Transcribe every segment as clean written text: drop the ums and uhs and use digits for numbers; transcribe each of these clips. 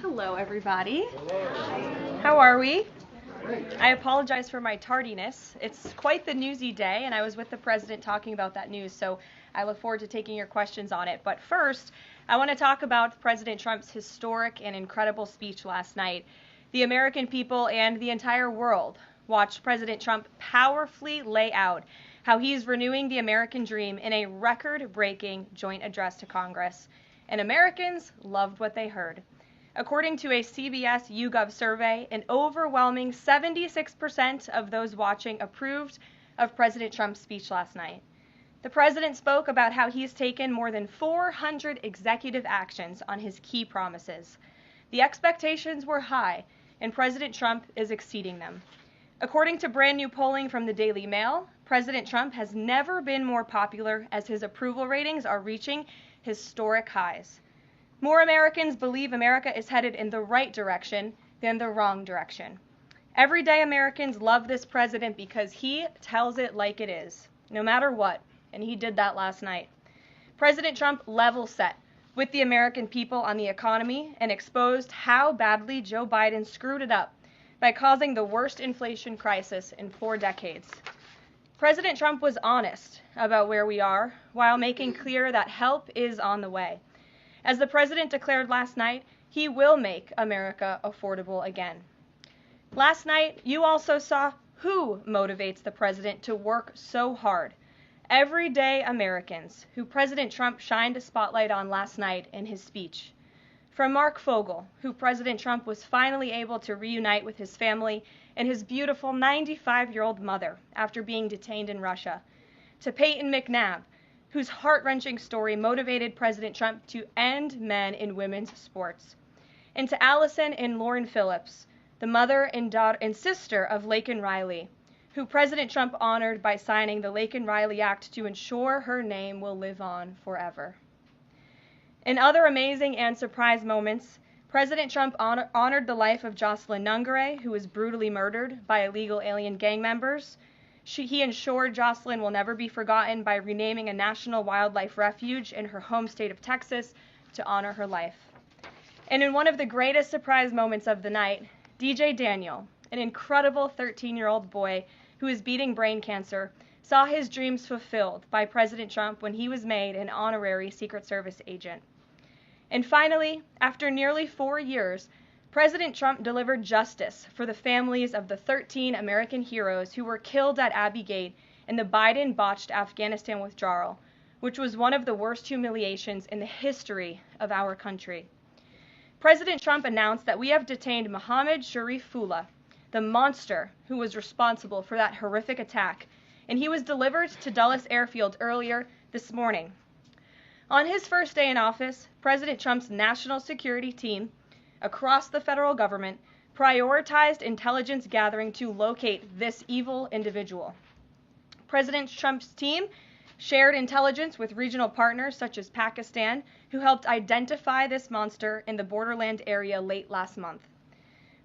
Hello, everybody. Hello. How are we? Great. I apologize for my tardiness. It's quite the newsy day, and I was with the president talking about that news, so I look forward to taking your questions on it. But first, I want to talk about President Trump's historic and incredible speech last night. The American people and the entire world watched President Trump powerfully lay out how he's renewing the American dream in a record-breaking joint address to Congress. And Americans loved what they heard. According to a CBS YouGov survey, an overwhelming 76% of those watching approved of President Trump's speech last night. The president spoke about how he's taken more than 400 executive actions on his key promises. The expectations were high, and President Trump is exceeding them. According to brand new polling from the Daily Mail, President Trump has never been more popular as his approval ratings are reaching historic highs. More Americans believe America is headed in the right direction than the wrong direction. Everyday Americans love this president because he tells it like it is, no matter what, and he did that last night. President Trump level set with the American people on the economy and exposed how badly Joe Biden screwed it up by causing the worst inflation crisis in 4 decades. President Trump was honest about where we are while making clear that help is on the way. As the president declared last night, he will make America affordable again. Last night, you also saw who motivates the president to work so hard. Everyday Americans, who President Trump shined a spotlight on last night in his speech. From Mark Fogel, who President Trump was finally able to reunite with his family and his beautiful 95-year-old mother after being detained in Russia, to Peyton McNabb, whose heart-wrenching story motivated President Trump to end men in women's sports, and to Allison and Lauren Phillips, the mother and daughter and sister of Laken Riley, who President Trump honored by signing the Laken Riley Act to ensure her name will live on forever. In other amazing and surprise moments, President Trump honored the life of Jocelyn Nungare, who was brutally murdered by illegal alien gang members. He ensured Jocelyn will never be forgotten by renaming a national wildlife refuge in her home state of Texas to honor her life. And in one of the greatest surprise moments of the night, DJ Daniel, an incredible 13-year-old boy who is beating brain cancer, saw his dreams fulfilled by President Trump when he was made an honorary Secret Service agent. And finally, after nearly 4 years, President Trump delivered justice for the families of the 13 American heroes who were killed at Abbey Gate in the Biden-botched Afghanistan withdrawal, which was one of the worst humiliations in the history of our country. President Trump announced that we have detained Mohammed Sharifullah, the monster who was responsible for that horrific attack, and he was delivered to Dulles Airfield earlier this morning. On his first day in office, President Trump's national security team across the federal government prioritized intelligence gathering to locate this evil individual. President Trump's team shared intelligence with regional partners such as Pakistan, who helped identify this monster in the borderland area late last month.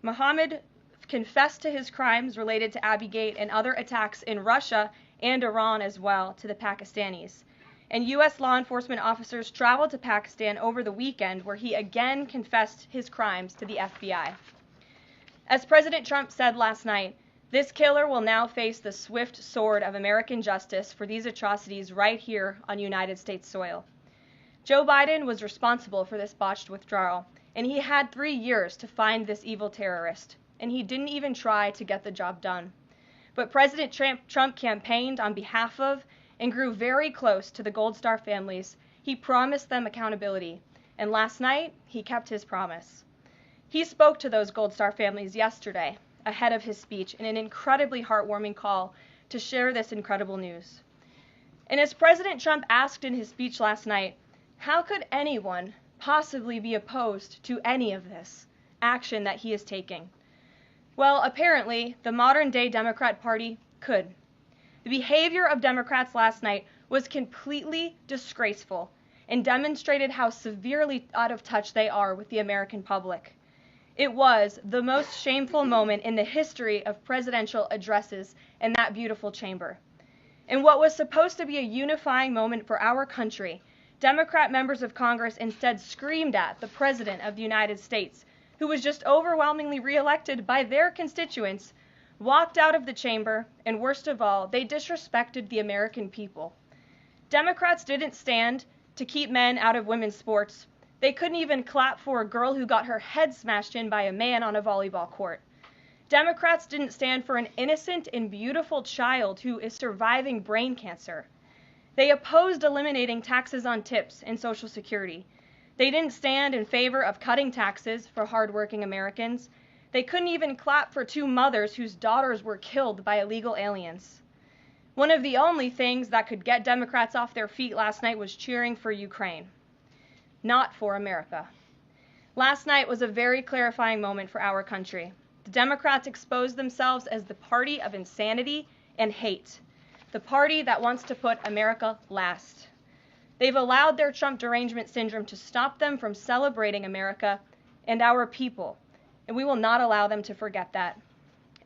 Mohammed confessed to his crimes related to Abbey Gate and other attacks in Russia and Iran as well to the Pakistanis. And U.S. law enforcement officers traveled to Pakistan over the weekend, where he again confessed his crimes to the FBI. As President Trump said last night, this killer will now face the swift sword of American justice for these atrocities right here on United States soil. Joe Biden was responsible for this botched withdrawal, and he had 3 years to find this evil terrorist, and he didn't even try to get the job done. But President Trump campaigned on behalf of and grew very close to the Gold Star families. He promised them accountability, and last night, he kept his promise. He spoke to those Gold Star families yesterday, ahead of his speech, in an incredibly heartwarming call to share this incredible news. And as President Trump asked in his speech last night, how could anyone possibly be opposed to any of this action that he is taking? Well, apparently, the modern-day Democrat Party could. The behavior of Democrats last night was completely disgraceful and demonstrated how severely out of touch they are with the American public. It was the most shameful moment in the history of presidential addresses in that beautiful chamber. In what was supposed to be a unifying moment for our country, Democrat members of Congress instead screamed at the President of the United States, who was just overwhelmingly reelected by their constituents, walked out of the chamber, and worst of all, they disrespected the American people. Democrats didn't stand to keep men out of women's sports. They couldn't even clap for a girl who got her head smashed in by a man on a volleyball court. Democrats didn't stand for an innocent and beautiful child who is surviving brain cancer. They opposed eliminating taxes on tips and Social Security. They didn't stand in favor of cutting taxes for hardworking Americans. They couldn't even clap for two mothers whose daughters were killed by illegal aliens. One of the only things that could get Democrats off their feet last night was cheering for Ukraine, not for America. Last night was a very clarifying moment for our country. The Democrats exposed themselves as the party of insanity and hate, the party that wants to put America last. They've allowed their Trump derangement syndrome to stop them from celebrating America and our people, and we will not allow them to forget that.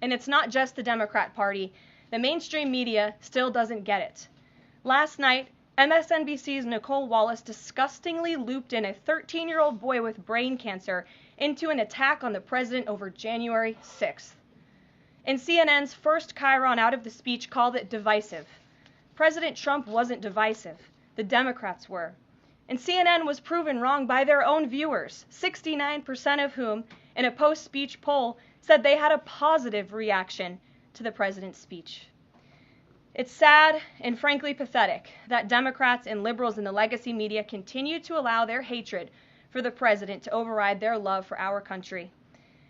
And it's not just the Democrat Party. The mainstream media still doesn't get it. Last night, MSNBC's Nicole Wallace disgustingly looped in a 13-year-old boy with brain cancer into an attack on the president over January 6th. And CNN's first chyron out of the speech called it divisive. President Trump wasn't divisive. The Democrats were. And CNN was proven wrong by their own viewers, 69% of whom, in a post-speech poll, said they had a positive reaction to the president's speech. It's sad and frankly pathetic that Democrats and liberals in the legacy media continue to allow their hatred for the president to override their love for our country.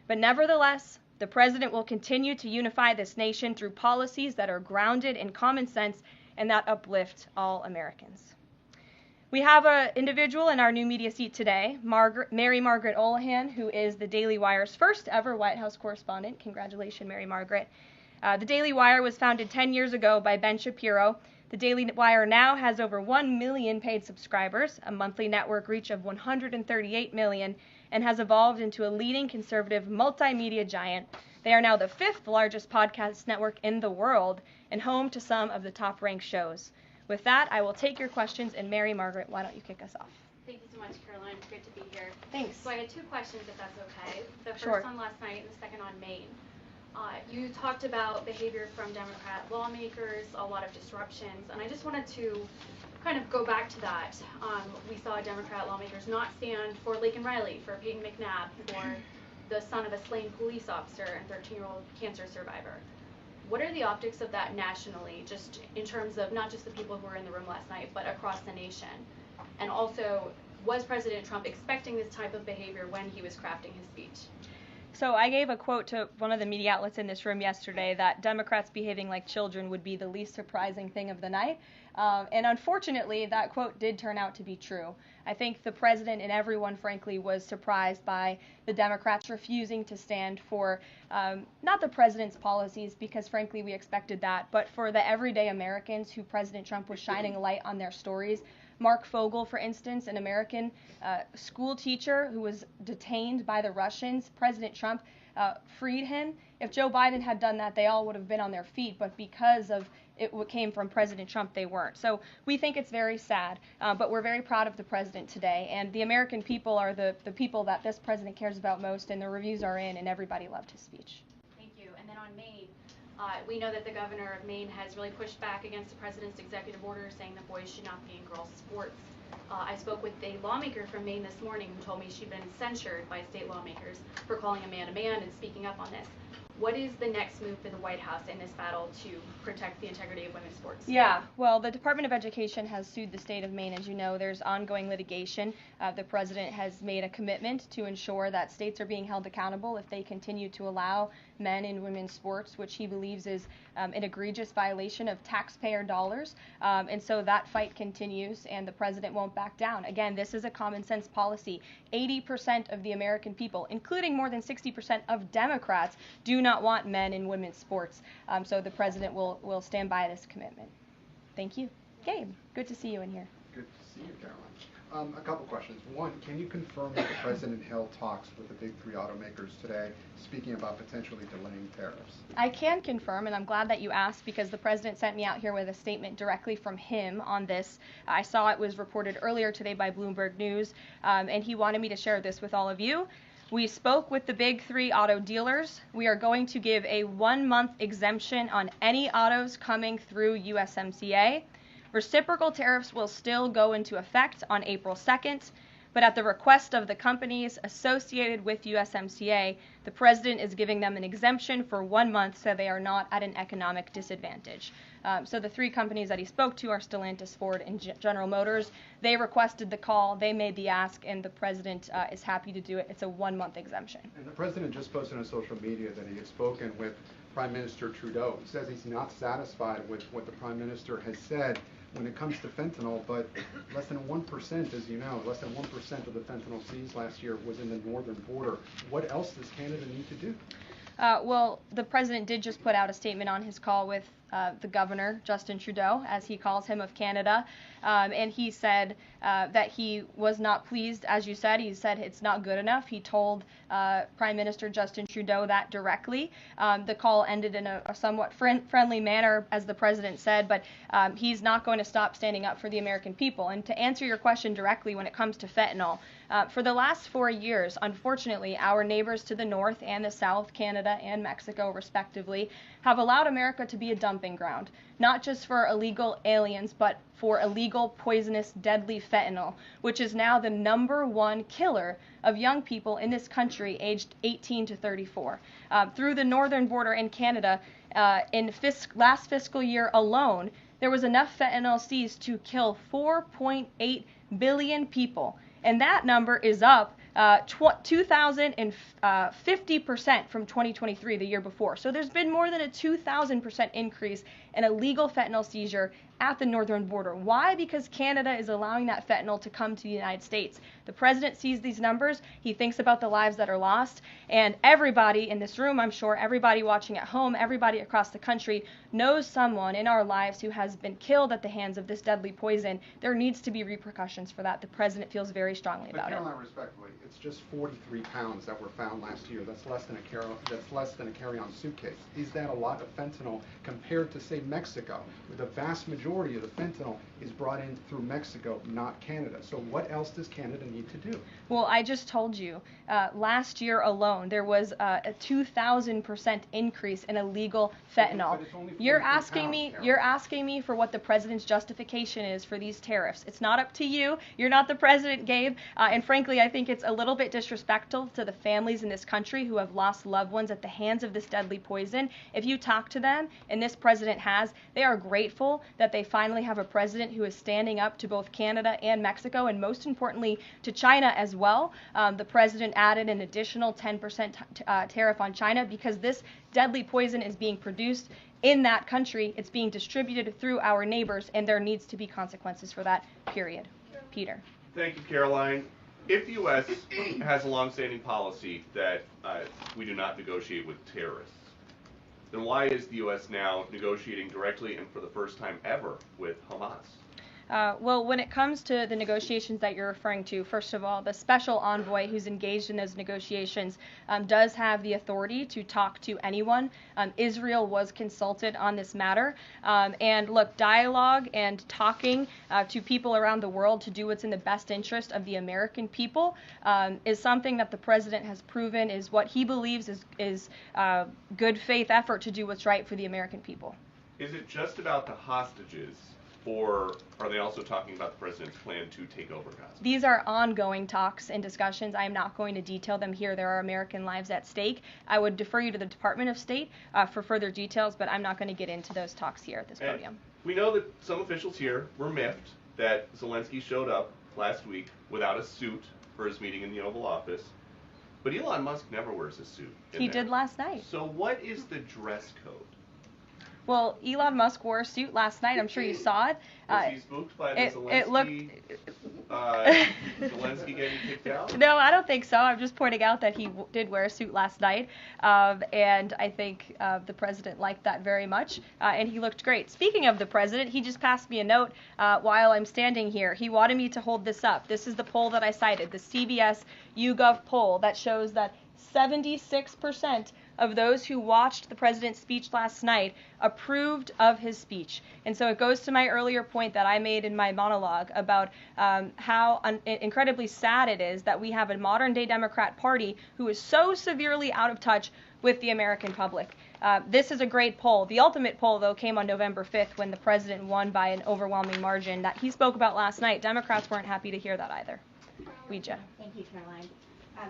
But nevertheless, the president will continue to unify this nation through policies that are grounded in common sense and that uplift all Americans. We have an individual in our new media seat today, Mary Margaret Olohan, who is the Daily Wire's first ever White House correspondent. Congratulations, Mary Margaret. The Daily Wire was founded 10 years ago by Ben Shapiro. The Daily Wire now has over 1 million paid subscribers, a monthly network reach of 138 million, and has evolved into a leading conservative multimedia giant. They are now the 5th largest podcast network in the world and home to some of the top-ranked shows. With that, I will take your questions, and Mary Margaret, why don't you kick us off? Thank you so much, Caroline. It's great to be here. Thanks. So I had two questions, if that's okay. The first Sure. on last night and the second on Maine. You talked about behavior from Democrat lawmakers, a lot of disruptions, and I just wanted to kind of go back to that. We saw Democrat lawmakers not stand for Laken Riley, for Peyton McNabb, for the son of a slain police officer and 13-year-old cancer survivor. What are the optics of that nationally, just in terms of not just the people who were in the room last night, but across the nation? And also, was President Trump expecting this type of behavior when he was crafting his speech? So I gave a quote to one of the media outlets in this room yesterday that Democrats behaving like children would be the least surprising thing of the night. And unfortunately, that quote did turn out to be true. I think the president and everyone, frankly, was surprised by the Democrats refusing to stand for not the president's policies, because frankly we expected that, but for the everyday Americans who President Trump was shining a light on their stories. Mark Fogel, for instance, an American school teacher who was detained by the Russians. President Trump freed him. If Joe Biden had done that, they all would have been on their feet, but because of it came from President Trump, they weren't. So we think it's very sad, but we're very proud of the president today, and the American people are the people that this president cares about most, and the reviews are in, and everybody loved his speech. Thank you. And then on Maine, we know that the governor of Maine has really pushed back against the president's executive order saying that boys should not be in girls' sports. I spoke with a lawmaker from Maine this morning who told me she'd been censured by state lawmakers for calling a man and speaking up on this. What is the next move for the White House in this battle to protect the integrity of women's sports? Yeah, well, the Department of Education has sued the state of Maine. As you know, there's ongoing litigation. The president has made a commitment to ensure that states are being held accountable if they continue to allow men in women's sports, which he believes is an egregious violation of taxpayer dollars. And so that fight continues, and the president won't back down. Again, this is a common sense policy. 80% of the American people, including more than 60% of Democrats, do not want men in women's sports. So the president will stand by this commitment. Thank you. Gabe, good to see you in here. Good to see you, Caroline. A couple questions. One, can you confirm that the president held talks with the big three automakers today, speaking about potentially delaying tariffs? I can confirm, and I'm glad that you asked, because the president sent me out here with a statement directly from him on this. I saw it was reported earlier today by Bloomberg News, and he wanted me to share this with all of you. We spoke with the big three auto dealers. We are going to give a 1-month exemption on any autos coming through USMCA. Reciprocal tariffs will still go into effect on April 2nd, but at the request of the companies associated with USMCA, the president is giving them an exemption for 1 month so they are not at an economic disadvantage. So the three companies that he spoke to are Stellantis, Ford, and General Motors. They requested the call, they made the ask, and the president is happy to do it. It's a 1-month exemption. And the president just posted on social media that he had spoken with Prime Minister Trudeau. He says he's not satisfied with what the Prime Minister has said when it comes to fentanyl, but less than 1%, as you know, less than 1% of the fentanyl seized last year was in the northern border. What else does Canada need to do? Well, the president did just put out a statement on his call with the governor, Justin Trudeau, as he calls him, of Canada, and he said that he was not pleased, as you said. He said it's not good enough. He told Prime Minister Justin Trudeau that directly. The call ended in a somewhat friendly manner, as the president said, but he's not going to stop standing up for the American people. And to answer your question directly, when it comes to fentanyl, for the last 4 years, unfortunately, our neighbors to the north and the south, Canada and Mexico respectively, have allowed America to be a dumping ground, not just for illegal aliens, but for illegal, poisonous, deadly fentanyl, which is now the #1 killer of young people in this country aged 18 to 34. Through the northern border in Canada, in last fiscal year alone, there was enough fentanyl seized to kill 4.8 billion people. And that number is up 2,050% from 2023, the year before. So there's been more than a 2,000% increase in illegal fentanyl seizure at the northern border. Why? Because Canada is allowing that fentanyl to come to the United States. The president sees these numbers. He thinks about the lives that are lost. And everybody in this room, I'm sure, everybody watching at home, everybody across the country knows someone in our lives who has been killed at the hands of this deadly poison. There needs to be repercussions for that. The president feels very strongly about it. But Karoline, respectfully, it's just 43 pounds that were found last year. That's less than a carry-on suitcase. Is that a lot of fentanyl compared to, say, Mexico, where the vast majority of the fentanyl is brought in through Mexico, not Canada? So what else does Canada need to do? Well, I just told you, last year alone, there was a 2,000% increase in illegal fentanyl. You're asking me for what the president's justification is for these tariffs. It's not up to you. You're not the president, Gabe. And frankly, I think it's a little bit disrespectful to the families in this country who have lost loved ones at the hands of this deadly poison. If you talk to them, and this president has, they are grateful that they finally have a president who is standing up to both Canada and Mexico, and most importantly, to China as well. The president added an additional 10% tariff on China because this deadly poison is being produced in that country. It's being distributed through our neighbors, and there needs to be consequences for that, period. Peter. Thank you, Karoline. If the U.S. has a longstanding policy that we do not negotiate with terrorists, then why is the U.S. now negotiating directly and for the first time ever with Hamas? Well, when it comes to the negotiations that you're referring to, first of all, the special envoy who's engaged in those negotiations does have the authority to talk to anyone. Israel was consulted on this matter. And look, dialogue and talking to people around the world to do what's in the best interest of the American people is something that the president has proven is what he believes is good faith effort to do what's right for the American people. Is it just about the hostages? Or are they also talking about the president's plan to take over Gaza? These are ongoing talks and discussions. I am not going to detail them here. There are American lives at stake. I would defer you to the Department of State for further details, but I'm not going to get into those talks here at this podium. We know that some officials here were miffed that Zelensky showed up last week without a suit for his meeting in the Oval Office. But Elon Musk never wears a suit. He did last night. So what is the dress code? Well, Elon Musk wore a suit last night. I'm sure you saw it. Was he spooked by the Zelensky getting kicked out? No, I don't think so. I'm just pointing out that he did wear a suit last night, and I think the president liked that very much, and he looked great. Speaking of the president, he just passed me a note while I'm standing here. He wanted me to hold this up. This is the poll that I cited, the CBS YouGov poll that shows that 76% of those who watched the president's speech last night approved of his speech. And so it goes to my earlier point that I made in my monologue about how incredibly sad it is that we have a modern-day Democrat Party who is so severely out of touch with the American public. This is a great poll. The ultimate poll, though, came on November 5th when the president won by an overwhelming margin that he spoke about last night. Democrats weren't happy to hear that either. Ouija. Thank you, Caroline.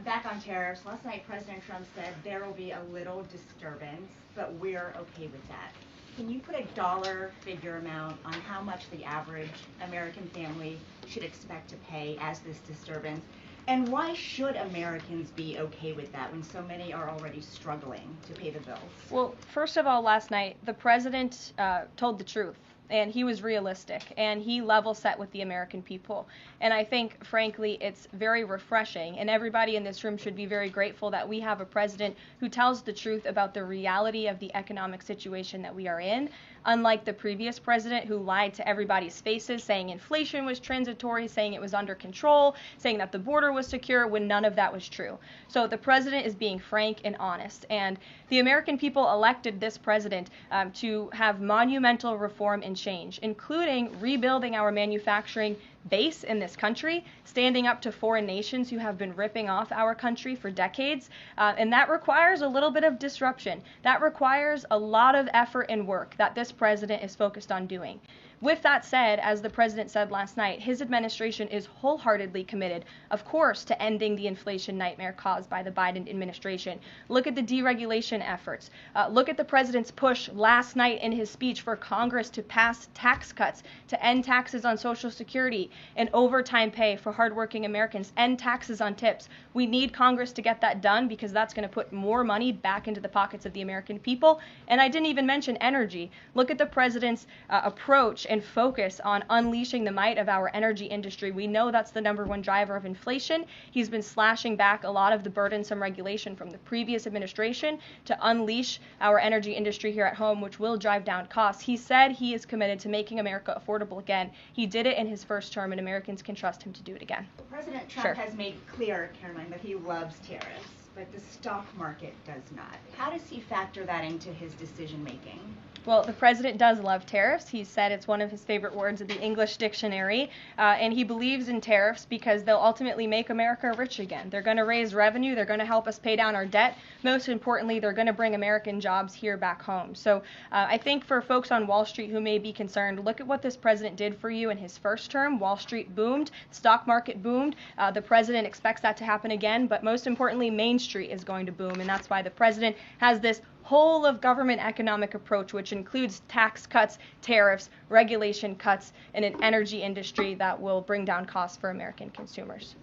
Back on tariffs, last night President Trump said there will be a little disturbance, but we're okay with that. Can you put a dollar figure amount on how much the average American family should expect to pay as this disturbance? And why should Americans be okay with that when so many are already struggling to pay the bills? Well, first of all, last night, the president told the truth. And he was realistic, and he level set with the American people. And I think, frankly, it's very refreshing, and everybody in this room should be very grateful that we have a president who tells the truth about the reality of the economic situation that we are in, unlike the previous president who lied to everybody's faces, saying inflation was transitory, saying it was under control, saying that the border was secure, when none of that was true. So the president is being frank and honest, and the American people elected this president to have monumental reform and change, including rebuilding our manufacturing base in this country, standing up to foreign nations who have been ripping off our country for decades, and that requires a little bit of disruption. That requires a lot of effort and work that this president is focused on doing. With that said, as the president said last night, his administration is wholeheartedly committed, of course, to ending the inflation nightmare caused by the Biden administration. Look at the deregulation efforts. Look at the president's push last night in his speech for Congress to pass tax cuts, to end taxes on Social Security and overtime pay for hardworking Americans, end taxes on tips. We need Congress to get that done because that's going to put more money back into the pockets of the American people. And I didn't even mention energy. Look at the president's approach and focus on unleashing the might of our energy industry. We know that's the #1 driver of inflation. He's been slashing back a lot of the burdensome regulation from the previous administration to unleash our energy industry here at home, which will drive down costs. He said he is committed to making America affordable again. He did it in his first term, and Americans can trust him to do it again. President Trump has made clear, Caroline, that he loves tariffs, but the stock market does not. How does he factor that into his decision making? Well, the president does love tariffs. He said it's one of his favorite words in the English dictionary, and he believes in tariffs because they'll ultimately make America rich again. They're going to raise revenue. They're going to help us pay down our debt. Most importantly, they're going to bring American jobs here back home. So I think for folks on Wall Street who may be concerned, look at what this president did for you in his first term. Wall Street boomed. Stock market boomed. The president expects that to happen again, but most importantly, Main Street is going to boom, and that's why the president has this whole of government economic approach, which includes tax cuts, tariffs, regulation cuts, and an energy industry that will bring down costs for American consumers.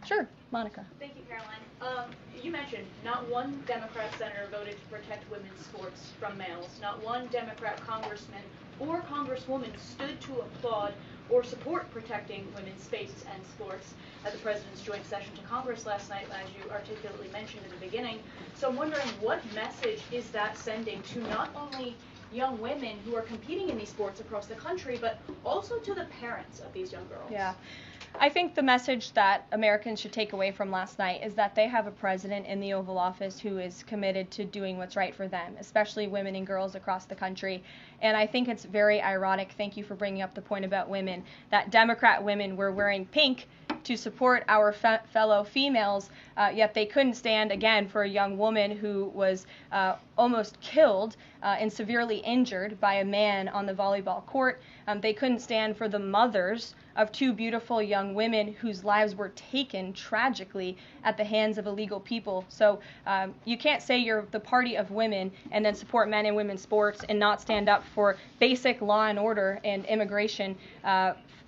Sure, Monica. Thank you, Caroline. You mentioned not one Democrat senator voted to protect women's sports from males. Not one Democrat congressman or congresswoman stood to applaud or support protecting women's spaces and sports at the president's joint session to Congress last night, as you articulately mentioned in the beginning. So I'm wondering, what message is that sending to not only young women who are competing in these sports across the country, but also to the parents of these young girls? Yeah. I think the message that Americans should take away from last night is that they have a president in the Oval Office who is committed to doing what's right for them, especially women and girls across the country. And I think it's very ironic, thank you for bringing up the point about women, that Democrat women were wearing pink to support our fellow females, yet they couldn't stand, again, for a young woman who was almost killed and severely injured by a man on the volleyball court. They couldn't stand for the mothers of two beautiful young women whose lives were taken tragically at the hands of illegal people. So you can't say you're the party of women and then support men and women's sports and not stand up for basic law and order and immigration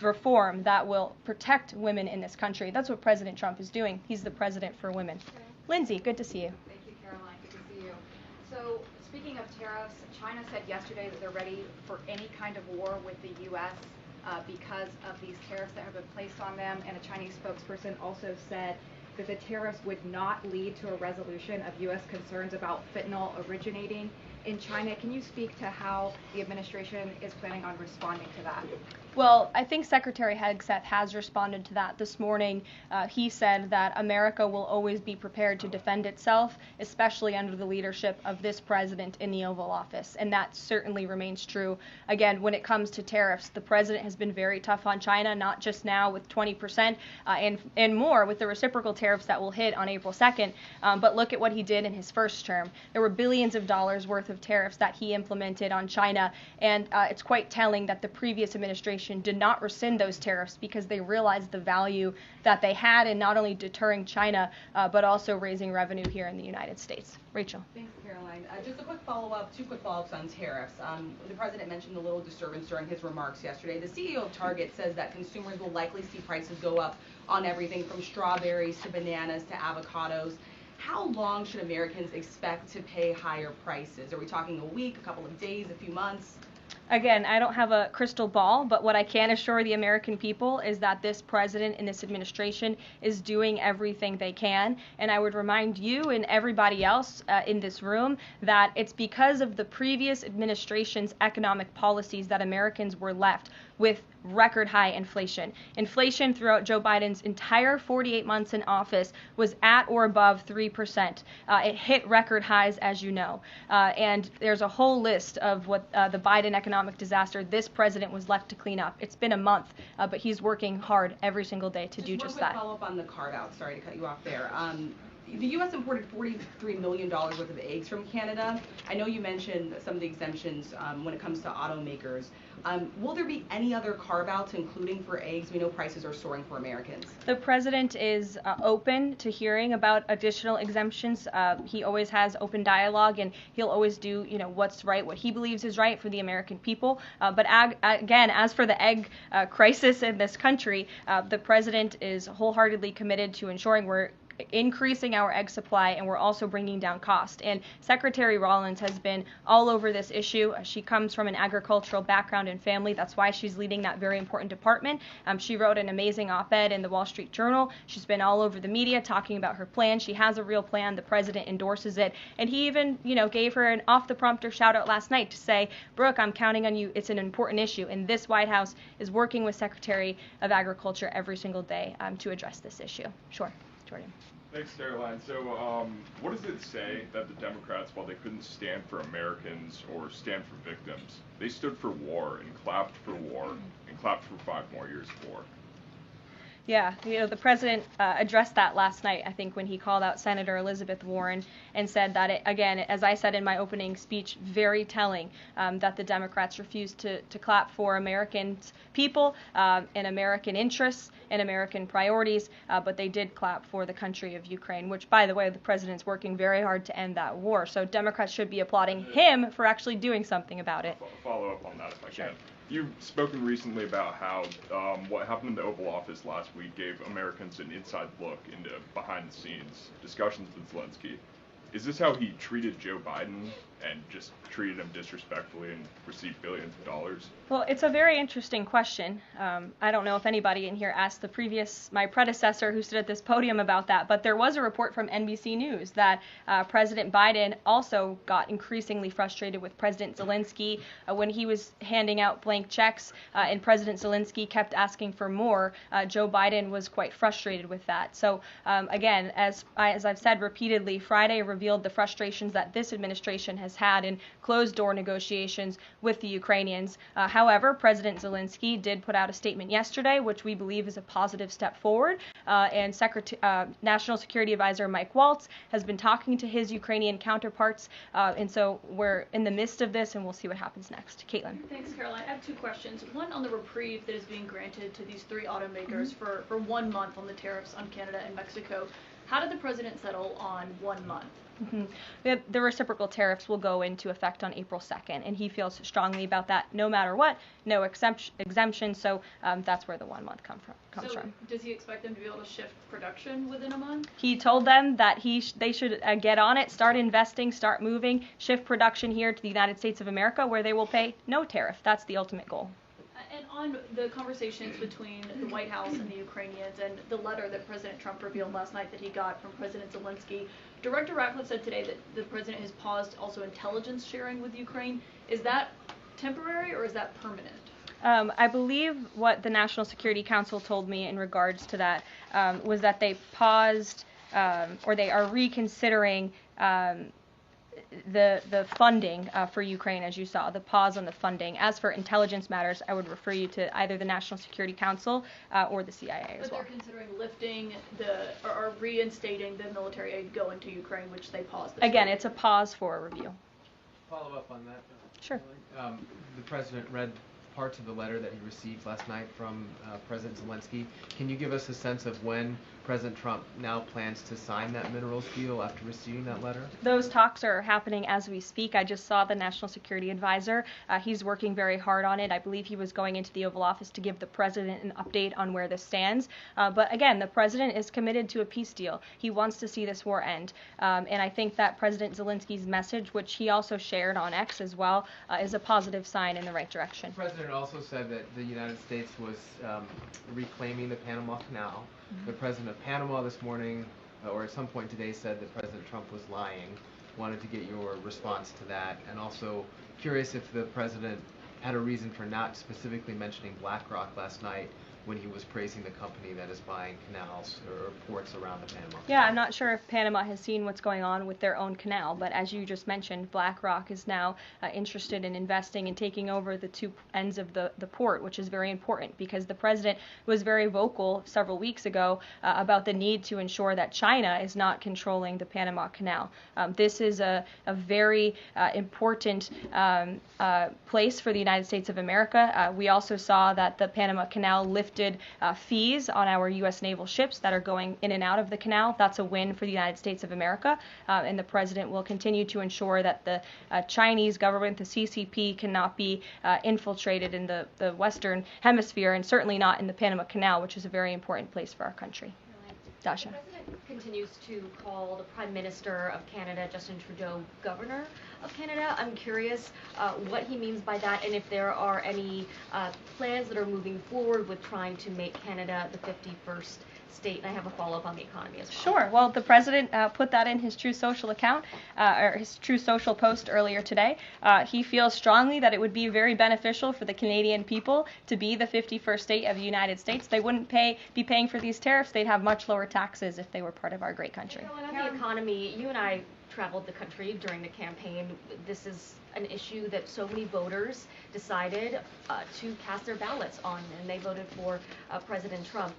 reform that will protect women in this country. That's what President Trump is doing. He's the president for women. Lindsay, good to see you. Thank you, Caroline. Good to see you. So, speaking of tariffs, China said yesterday that they're ready for any kind of war with the U.S. Because of these tariffs that have been placed on them, and a Chinese spokesperson also said that the tariffs would not lead to a resolution of U.S. concerns about fentanyl originating in China. Can you speak to how the administration is planning on responding to that? Well, I think Secretary Hegseth has responded to that this morning. He said that America will always be prepared to defend itself, especially under the leadership of this president in the Oval Office, and that certainly remains true. Again, when it comes to tariffs, the president has been very tough on China, not just now with 20% and more with the reciprocal tariffs that will hit on April 2nd, but look at what he did in his first term. There were billions of dollars worth of tariffs that he implemented on China, and it's quite telling that the previous administration did not rescind those tariffs because they realized the value that they had in not only deterring China, but also raising revenue here in the United States. Rachel. Thanks, Caroline. Just a quick follow-up, two quick follow-ups on tariffs. The president mentioned a little disturbance during his remarks yesterday. The CEO of Target says that consumers will likely see prices go up on everything from strawberries to bananas to avocados. How long should Americans expect to pay higher prices? Are we talking a week, a couple of days, a few months? Again, I don't have a crystal ball, but what I can assure the American people is that this president and this administration is doing everything they can. And I would remind you and everybody else in this room that it's because of the previous administration's economic policies that Americans were left with record high inflation. Inflation throughout Joe Biden's entire 48 months in office was at or above 3%. It hit record highs, as you know. And there's a whole list of what the Biden economic disaster this president was left to clean up. It's been a month, but he's working hard every single day to do just that. Just one quick follow-up on the carve-out. Sorry to cut you off there. The U.S. imported $43 million worth of eggs from Canada. I know you mentioned some of the exemptions when it comes to automakers. Will there be any other carve-outs, including for eggs? We know prices are soaring for Americans. The president is open to hearing about additional exemptions. He always has open dialogue, and he'll always do, what's right, what he believes is right for the American people. But again, as for the egg crisis in this country, the president is wholeheartedly committed to ensuring we're increasing our egg supply, and we're also bringing down cost. And Secretary Rollins has been all over this issue. She comes from an agricultural background and family. That's why she's leading that very important department. She wrote an amazing op-ed in the Wall Street Journal. She's been all over the media talking about her plan. She has a real plan. The president endorses it. And he even, gave her an off-the-prompter shout-out last night to say, Brooke, I'm counting on you. It's an important issue. And this White House is working with Secretary of Agriculture every single day to address this issue. Sure. Jordan. Thanks, Caroline. So, what does it say that the Democrats, while they couldn't stand for Americans or stand for victims, they stood for war and clapped for war and clapped for 5 more years of war? Yeah, the president addressed that last night, I think, when he called out Senator Elizabeth Warren and said that, again, as I said in my opening speech, very telling that the Democrats refused to clap for American people and American interests and American priorities, but they did clap for the country of Ukraine, which, by the way, the president's working very hard to end that war. So Democrats should be applauding him for actually doing something about it. Follow up on that if I can. You've spoken recently about how what happened in the Oval Office last week gave Americans an inside look into behind-the-scenes discussions with Zelensky. Is this how he treated Joe Biden and just treated him disrespectfully and received billions of dollars? Well, it's a very interesting question. I don't know if anybody in here asked my predecessor who stood at this podium about that, but there was a report from NBC News that President Biden also got increasingly frustrated with President Zelensky when he was handing out blank checks and President Zelensky kept asking for more. Joe Biden was quite frustrated with that. So again, as I've said repeatedly, Friday revealed the frustrations that this administration has had in closed-door negotiations with the Ukrainians. However, President Zelensky did put out a statement yesterday, which we believe is a positive step forward, and National Security Advisor Mike Waltz has been talking to his Ukrainian counterparts, and so we're in the midst of this, and we'll see what happens next. Caitlin. Thanks, Caroline. I have 2 questions. One on the reprieve that is being granted to these 3 automakers for 1 month on the tariffs on Canada and Mexico. How did the president settle on 1 month? The reciprocal tariffs will go into effect on April 2nd, and he feels strongly about that no matter what, no exemption, so that's where the 1 month comes from. Does he expect them to be able to shift production within a month? He told them that they should get on it, start investing, start moving, shift production here to the United States of America where they will pay no tariff. That's the ultimate goal. And on the conversations between the White House and the Ukrainians and the letter that President Trump revealed last night that he got from President Zelensky, Director Ratcliffe said today that the president has paused also intelligence sharing with Ukraine. Is that temporary or is that permanent? I believe what the National Security Council told me in regards to that was that they paused or they are reconsidering the funding for Ukraine, as you saw, the pause on the funding. As for intelligence matters, I would refer you to either the National Security Council or the CIA as well. But they're considering lifting or reinstating the military aid going to Ukraine, which they paused. Again, it's a pause for a review. Follow up on that. Sure. The president read parts of the letter that he received last night from President Zelensky. Can you give us a sense of when President Trump now plans to sign that minerals deal after receiving that letter? Those talks are happening as we speak. I just saw the National Security Advisor. He's working very hard on it. I believe he was going into the Oval Office to give the president an update on where this stands. But again, the president is committed to a peace deal. He wants to see this war end. And I think that President Zelensky's message, which he also shared on X as well, is a positive sign in the right direction. The president also said that the United States was reclaiming the Panama Canal. The president of Panama this morning, or at some point today, said that President Trump was lying. Wanted to get your response to that, and also curious if the president had a reason for not specifically mentioning BlackRock last night when he was praising the company that is buying canals or ports around the Panama Canal. Yeah, I'm not sure if Panama has seen what's going on with their own canal, but as you just mentioned, BlackRock is now interested in investing and taking over the two ends of the port, which is very important because the president was very vocal several weeks ago about the need to ensure that China is not controlling the Panama Canal. This is a very important place for the United States of America. We also saw that the Panama Canal lifted fees on our U.S. naval ships that are going in and out of the canal. That's a win for the United States of America, and the president will continue to ensure that the Chinese government, the CCP, cannot be infiltrated in the Western Hemisphere, and certainly not in the Panama Canal, which is a very important place for our country. Dasha. The president continues to call the Prime Minister of Canada, Justin Trudeau, Governor of Canada. I'm curious what he means by that, and if there are any plans that are moving forward with trying to make Canada the 51st state. And I have a follow-up on the economy as well. Sure. Well, the president put that in his True Social account, or his True Social post earlier today. He feels strongly that it would be very beneficial for the Canadian people to be the 51st state of the United States. They wouldn't be paying for these tariffs. They'd have much lower taxes if they were part of our great country. On the economy, you and I traveled the country during the campaign. This is an issue that so many voters decided to cast their ballots on, and they voted for President Trump.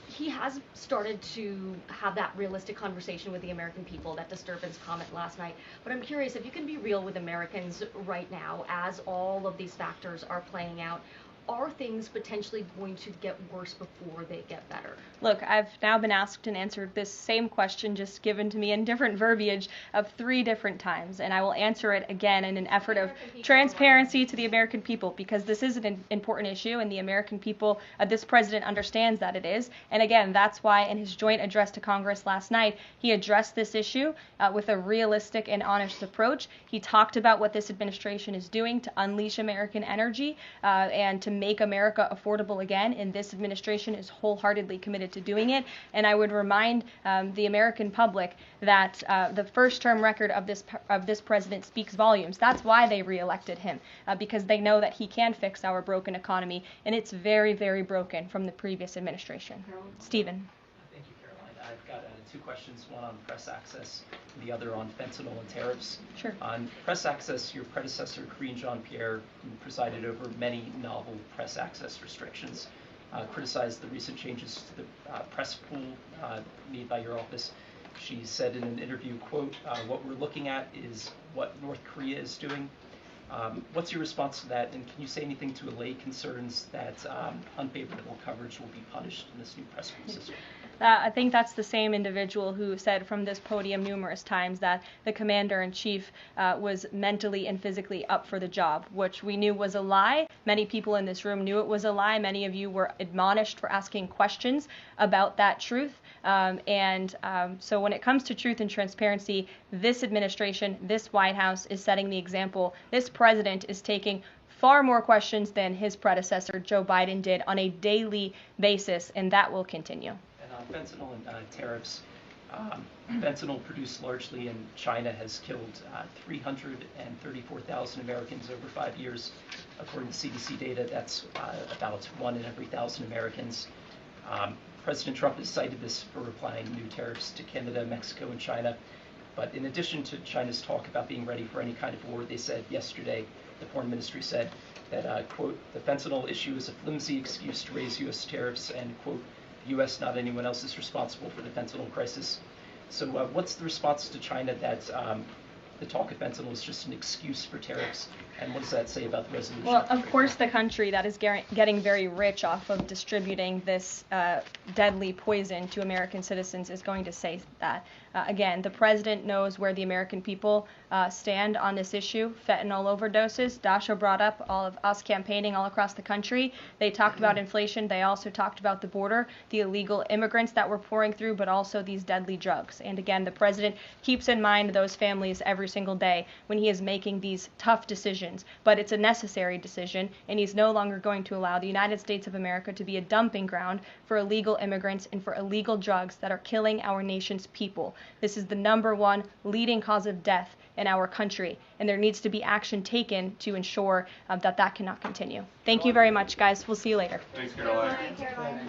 He has started to have that realistic conversation with the American people, that disturbance comment last night. But I'm curious if you can be real with Americans right now as all of these factors are playing out. Are things potentially going to get worse before they get better? Look, I've now been asked and answered this same question just given to me in different verbiage of 3 different times, and I will answer it again in an effort of transparency to the American people, because this is an important issue, and the American people, this president understands that it is. And again, that's why in his joint address to Congress last night, he addressed this issue with a realistic and honest approach. He talked about what this administration is doing to unleash American energy and to make America affordable again, and this administration is wholeheartedly committed to doing it. And I would remind the American public that the first-term record of this president speaks volumes. That's why they reelected him, because they know that he can fix our broken economy, and it's very, very broken from the previous administration. Stephen. Thank you, Caroline. I've got 2 questions, one on press access, the other on fentanyl and tariffs. Sure. On press access, your predecessor, Karine Jean-Pierre, who presided over many novel press access restrictions, criticized the recent changes to the press pool made by your office. She said in an interview, quote, what we're looking at is what North Korea is doing. What's your response to that, and can you say anything to allay concerns that unfavorable coverage will be punished in this new press pool system? I think that's the same individual who said from this podium numerous times that the commander-in-chief was mentally and physically up for the job, which we knew was a lie. Many people in this room knew it was a lie. Many of you were admonished for asking questions about that truth. So when it comes to truth and transparency, this administration, this White House is setting the example. This president is taking far more questions than his predecessor, Joe Biden, did on a daily basis, and that will continue. And on fentanyl and tariffs, Fentanyl produced largely in China has killed 334,000 Americans over 5 years. According to CDC data, that's about 1 in every 1,000 Americans. President Trump has cited this for applying new tariffs to Canada, Mexico, and China. But in addition to China's talk about being ready for any kind of war, they said yesterday, the Foreign Ministry said that, quote, the fentanyl issue is a flimsy excuse to raise U.S. tariffs, and, quote, the U.S., not anyone else, is responsible for the fentanyl crisis. So what's the response to China that the talk of fentanyl is just an excuse for tariffs? And what does that say about the resolution? Well, of course, the country that is getting very rich off of distributing this deadly poison to American citizens is going to say that. Again, the president knows where the American people stand on this issue. Fentanyl overdoses. Dasha brought up all of us campaigning all across the country. They talked about inflation. They also talked about the border, the illegal immigrants that we're pouring through, but also these deadly drugs. And again, the president keeps in mind those families every single day when he is making these tough decisions. But it's a necessary decision, and he's no longer going to allow the United States of America to be a dumping ground for illegal immigrants and for illegal drugs that are killing our nation's people. This is the #1 leading cause of death in our country, and there needs to be action taken to ensure that cannot continue. Thank you very much, guys. We'll see you later. Thanks, Caroline. Caroline.